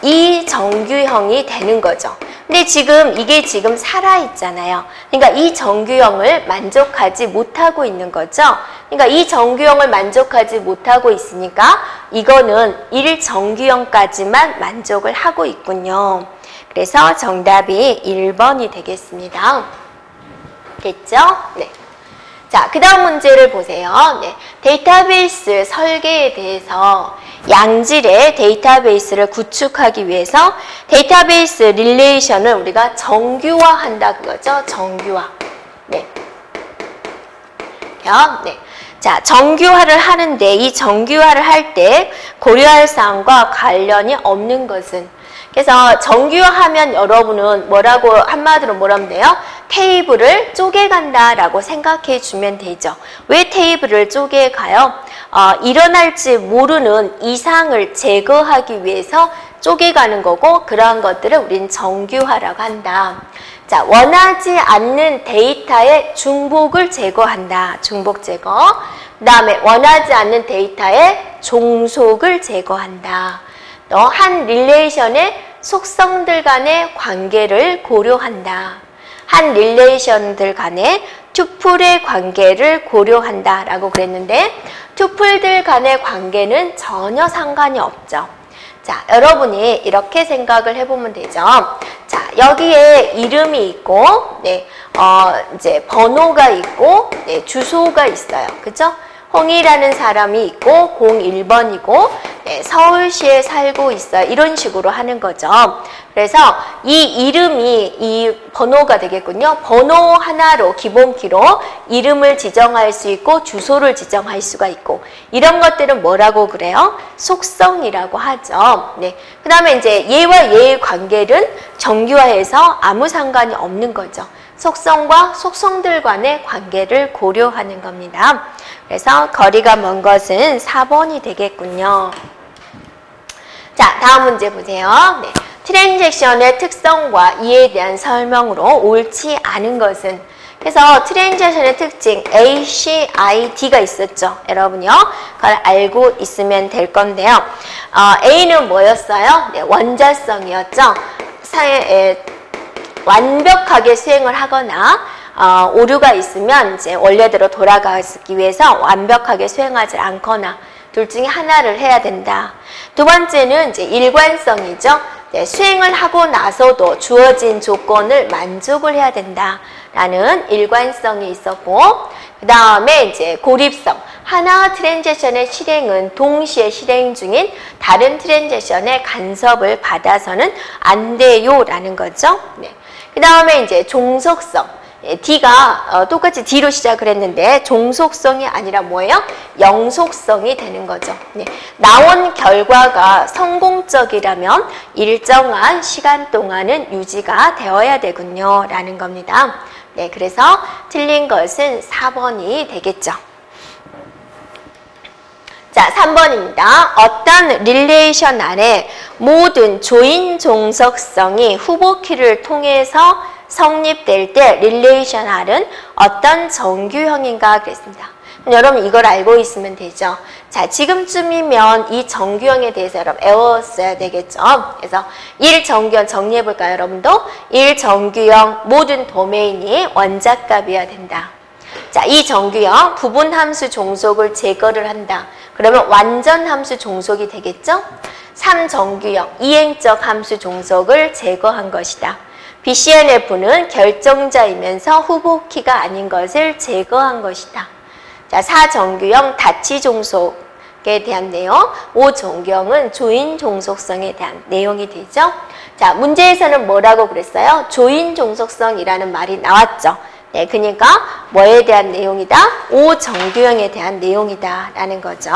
이 정규형이 되는 거죠. 근데 지금 이게 지금 살아있잖아요. 그러니까 이 정규형을 만족하지 못하고 있는 거죠. 그러니까 이 정규형을 만족하지 못하고 있으니까 이거는 1정규형까지만 만족을 하고 있군요. 그래서 정답이 1번이 되겠습니다. 됐죠? 네. 자, 그 다음 문제를 보세요. 네. 데이터베이스 설계에 대해서 양질의 데이터베이스를 구축하기 위해서 데이터베이스 릴레이션을 우리가 정규화한다 그거죠. 정규화. 네. 네. 자, 정규화를 하는데 이 정규화를 할 때 고려할 사항과 관련이 없는 것은, 그래서 정규화하면 여러분은 뭐라고 한마디로 뭐라면 돼요? 테이블을 쪼개간다라고 생각해 주면 되죠. 왜 테이블을 쪼개가요? 일어날지 모르는 이상을 제거하기 위해서 쪼개가는 거고, 그러한 것들을 우린 정규화라고 한다. 자, 원하지 않는 데이터의 중복을 제거한다. 중복 제거. 그 다음에 원하지 않는 데이터의 종속을 제거한다. 또 한 릴레이션의 속성들 간의 관계를 고려한다. 한 릴레이션들 간의 투플의 관계를 고려한다 라고 그랬는데, 투플들 간의 관계는 전혀 상관이 없죠. 자, 여러분이 이렇게 생각을 해보면 되죠. 자, 여기에 이름이 있고, 네, 이제 번호가 있고, 네, 주소가 있어요. 그죠? 홍이라는 사람이 있고 01번이고 네, 서울시에 살고 있어요. 이런 식으로 하는 거죠. 그래서 이 이름이 이 번호가 되겠군요. 번호 하나로 기본키로 이름을 지정할 수 있고 주소를 지정할 수가 있고, 이런 것들은 뭐라고 그래요? 속성이라고 하죠. 네. 그 다음에 이제 얘와 얘의 관계는 정규화해서 아무 상관이 없는 거죠. 속성과 속성들 간의 관계를 고려하는 겁니다. 그래서 거리가 먼 것은 4번이 되겠군요. 자, 다음 문제 보세요. 네. 트랜잭션의 특성과 이에 대한 설명으로 옳지 않은 것은, 그래서 트랜잭션의 특징 A, C, I, D가 있었죠. 여러분요. 그걸 알고 있으면 될 건데요. A는 뭐였어요? 네, 원자성이었죠. 완벽하게 수행을 하거나 오류가 있으면 이제 원래대로 돌아가기 위해서 완벽하게 수행하지 않거나 둘 중에 하나를 해야 된다. 두 번째는 이제 일관성이죠. 네, 수행을 하고 나서도 주어진 조건을 만족을 해야 된다라는 일관성이 있었고, 그 다음에 이제 고립성. 하나 트랜잭션의 실행은 동시에 실행 중인 다른 트랜잭션의 간섭을 받아서는 안 돼요라는 거죠. 네. 그 다음에 이제 종속성. D가 똑같이 D로 시작을 했는데 종속성이 아니라 뭐예요? 영속성이 되는 거죠. 네. 나온 결과가 성공적이라면 일정한 시간 동안은 유지가 되어야 되군요 라는 겁니다. 네, 그래서 틀린 것은 4번이 되겠죠. 자, 3번입니다. 어떤 릴레이션 안에 모든 조인 종속성이 후보키를 통해서 성립될 때 릴레이션 R은 어떤 정규형인가 그랬습니다. 여러분 이걸 알고 있으면 되죠. 자, 지금쯤이면 이 정규형에 대해서 여러분 외웠어야 되겠죠. 그래서 1정규형 정리해볼까요, 여러분도? 1정규형 모든 도메인이 원자값이어야 된다. 자, 이 정규형 부분함수 종속을 제거를 한다. 그러면 완전함수 종속이 되겠죠? 3정규형 이행적 함수 종속을 제거한 것이다. BCNF는 결정자이면서 후보키가 아닌 것을 제거한 것이다. 자, 4정규형 다치 종속에 대한 내용, 5정규형은 조인 종속성에 대한 내용이 되죠. 자, 문제에서는 뭐라고 그랬어요? 조인 종속성이라는 말이 나왔죠. 네, 그러니까 뭐에 대한 내용이다? 5정규형에 대한 내용이다 라는 거죠.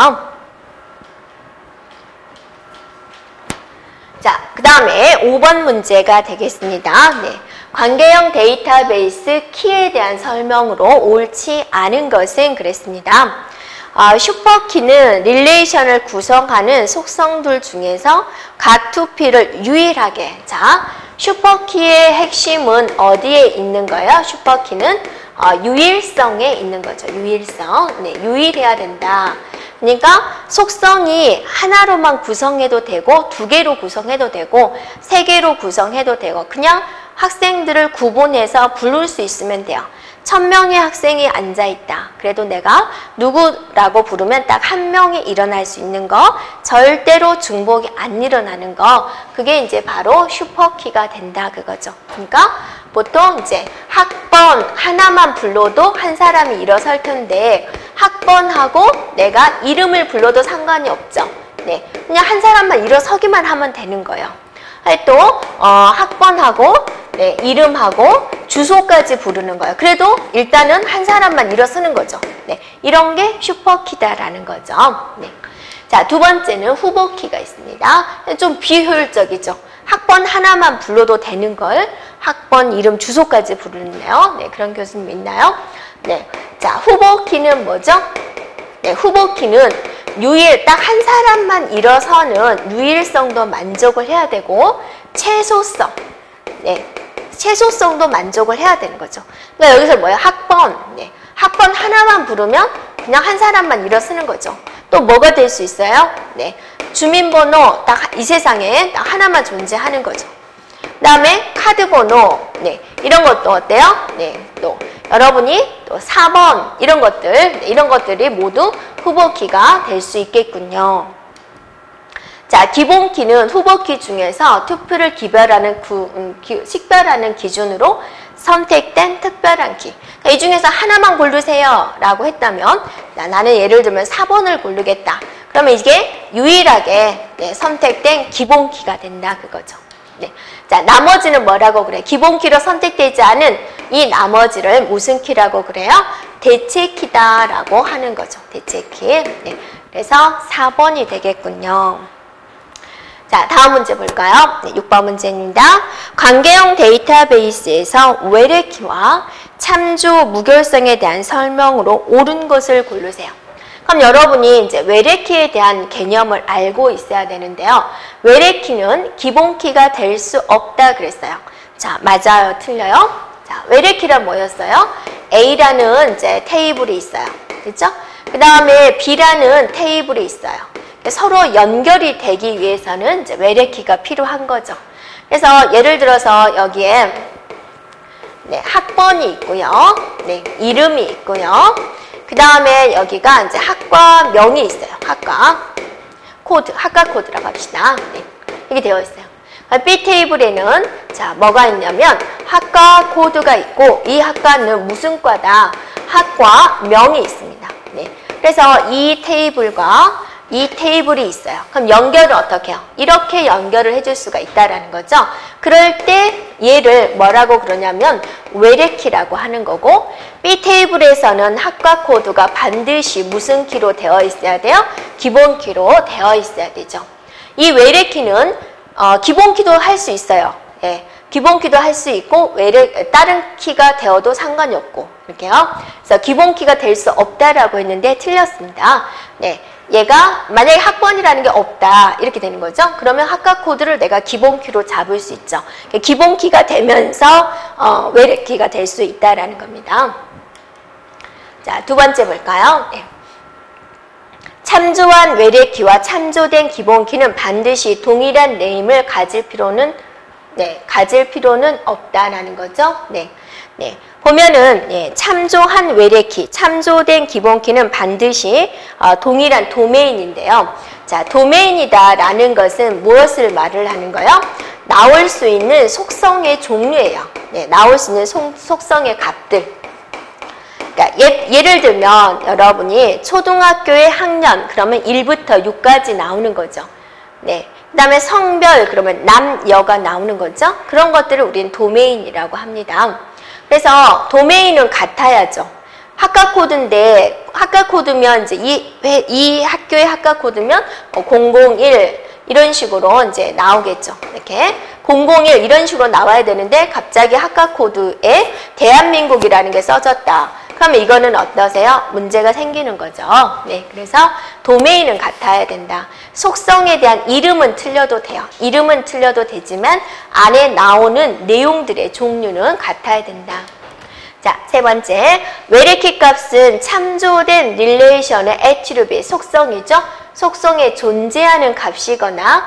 자, 그 다음에 5번 문제가 되겠습니다. 네. 관계형 데이터베이스 키에 대한 설명으로 옳지 않은 것은 그랬습니다. 슈퍼키는 릴레이션을 구성하는 속성들 중에서 각2P를 유일하게, 자, 슈퍼키의 핵심은 어디에 있는 거예요? 슈퍼키는 유일성에 있는 거죠. 유일성. 네, 유일해야 된다. 그러니까 속성이 하나로만 구성해도 되고 2개로 구성해도 되고 3개로 구성해도 되고 그냥 학생들을 구분해서 부를 수 있으면 돼요. 1000명의 학생이 앉아있다. 그래도 내가 누구라고 부르면 딱 한 명이 일어날 수 있는 거, 절대로 중복이 안 일어나는 거, 그게 이제 바로 슈퍼키가 된다 그거죠. 그러니까 보통 이제 학번 하나만 불러도 한 사람이 일어설 텐데 학번하고 내가 이름을 불러도 상관이 없죠. 네, 그냥 한 사람만 일어서기만 하면 되는 거예요. 또 학번하고 네, 이름하고 주소까지 부르는 거예요. 그래도 일단은 한 사람만 일어서는 거죠. 네, 이런 게 슈퍼키다라는 거죠. 네. 자, 두 번째는 후보키가 있습니다. 좀 비효율적이죠. 학번 하나만 불러도 되는 걸 학번, 이름, 주소까지 부르는데요. 네, 그런 교수님 있나요? 네, 자, 후보키는 뭐죠? 네, 후보키는 유일, 딱 한 사람만 일어서는 유일성도 만족을 해야 되고 최소성, 네, 최소성도 만족을 해야 되는 거죠. 그러니까 여기서 뭐예요? 학번, 네, 학번 하나만 부르면 그냥 한 사람만 일어서는 거죠. 또 뭐가 될 수 있어요? 네, 주민번호 딱 이 세상에 딱 하나만 존재하는 거죠. 그 다음에 카드번호, 네, 이런 것도 어때요? 네, 또 여러분이 또 4번 이런 것들, 네, 이런 것들이 모두 후보키가 될 수 있겠군요. 자, 기본키는 후보키 중에서 투표를 식별하는 기준으로 선택된 특별한 키. 그러니까 이 중에서 하나만 고르세요 라고 했다면 나는 예를 들면 4번을 고르겠다. 그러면 이게 유일하게 네, 선택된 기본키가 된다 그거죠. 네. 자, 나머지는 뭐라고 그래? 기본키로 선택되지 않은 이 나머지를 무슨 키라고 그래요? 대체키다라고 하는 거죠. 대체키. 네. 그래서 4번이 되겠군요. 자, 다음 문제 볼까요? 네, 6번 문제입니다. 관계형 데이터베이스에서 외래키와 참조 무결성에 대한 설명으로 옳은 것을 고르세요. 그럼 여러분이 이제 외래키에 대한 개념을 알고 있어야 되는데요. 외래키는 기본키가 될 수 없다 그랬어요. 자, 맞아요? 틀려요? 자, 외래키란 뭐였어요? A라는 이제 테이블이 있어요. 그렇죠? 그 다음에 B라는 테이블이 있어요. 서로 연결이 되기 위해서는 이제 외래키가 필요한 거죠. 그래서 예를 들어서 여기에 네, 학번이 있고요. 네, 이름이 있고요. 그 다음에 여기가 이제 학과명이 있어요. 학과 코드, 학과 코드라고 합시다. 네, 이게 되어 있어요. B 테이블에는 자, 뭐가 있냐면 학과 코드가 있고 이 학과는 무슨 과다? 학과명이 있습니다. 네, 그래서 이 테이블과 이 테이블이 있어요. 그럼 연결을 어떻게 해요? 이렇게 연결을 해줄 수가 있다라는 거죠. 그럴 때 얘를 뭐라고 그러냐면 외래키라고 하는 거고 B 테이블에서는 학과 코드가 반드시 무슨 키로 되어 있어야 돼요? 기본 키로 되어 있어야 되죠. 이 외래키는 기본 키도 할 수 있어요. 예, 기본 키도 할 수 있고 다른 키가 되어도 상관이 없고 이렇게요. 그래서 기본 키가 될 수 없다라고 했는데 틀렸습니다. 네. 얘가 만약에 학번이라는 게 없다 이렇게 되는 거죠. 그러면 학과 코드를 내가 기본 키로 잡을 수 있죠. 기본 키가 되면서 외래키가 될 수 있다라는 겁니다. 자, 두 번째 볼까요? 네. 참조한 외래키와 참조된 기본 키는 반드시 동일한 네임을 가질 필요는 없다라는 거죠. 네. 네. 보면은 예, 참조한 외래키, 참조된 기본키는 반드시 동일한 도메인인데요. 자, 도메인이다라는 것은 무엇을 말을 하는 거예요? 나올 수 있는 속성의 종류예요. 네, 나올 수 있는 속성의 값들. 그러니까 예를 들면 여러분이 초등학교의 학년 그러면 1부터 6까지 나오는 거죠. 네. 그 다음에 성별 그러면 남, 여가 나오는 거죠. 그런 것들을 우리는 도메인이라고 합니다. 그래서 도메인은 같아야죠. 학과 코드인데 학과 코드면 이제 이 학교의 학과 코드면 001 이런 식으로 이제 나오겠죠. 이렇게 001 이런 식으로 나와야 되는데 갑자기 학과 코드에 대한민국이라는 게 써졌다. 그러면 이거는 어떠세요? 문제가 생기는 거죠. 네, 그래서 도메인은 같아야 된다. 속성에 대한 이름은 틀려도 돼요. 이름은 틀려도 되지만 안에 나오는 내용들의 종류는 같아야 된다. 자, 세 번째, 외래키 값은 참조된 릴레이션의 애트리뷰트, 속성이죠. 속성에 존재하는 값이거나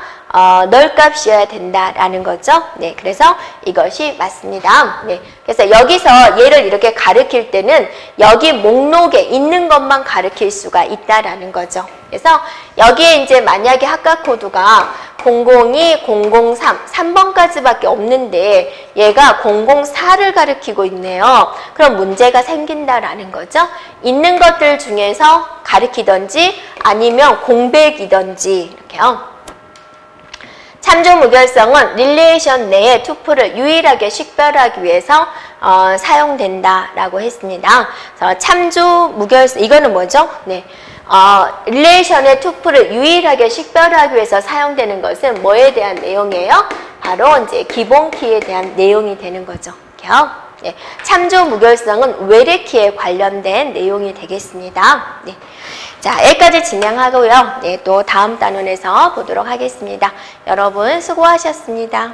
널값이어야 된다라는 거죠. 네, 그래서 이것이 맞습니다. 네, 그래서 여기서 얘를 이렇게 가리킬 때는 여기 목록에 있는 것만 가리킬 수가 있다라는 거죠. 그래서 여기에 이제 만약에 합각 코드가 002, 003, 3번까지밖에 없는데 얘가 004를 가리키고 있네요. 그럼 문제가 생긴다라는 거죠. 있는 것들 중에서 가리키던지 아니면 공백이던지 이렇게요. 참조 무결성은 릴레이션 내의 투플을 유일하게 식별하기 위해서 사용된다라고 했습니다. 그래서 참조 무결성, 이거는 뭐죠? 네. 릴레이션의 투플을 유일하게 식별하기 위해서 사용되는 것은 뭐에 대한 내용이에요? 바로 이제 기본 키에 대한 내용이 되는 거죠. 이렇게요. 네. 참조 무결성은 외래키에 관련된 내용이 되겠습니다. 네. 자, 여기까지 진행하고요. 네, 또 다음 단원에서 보도록 하겠습니다. 여러분 수고하셨습니다.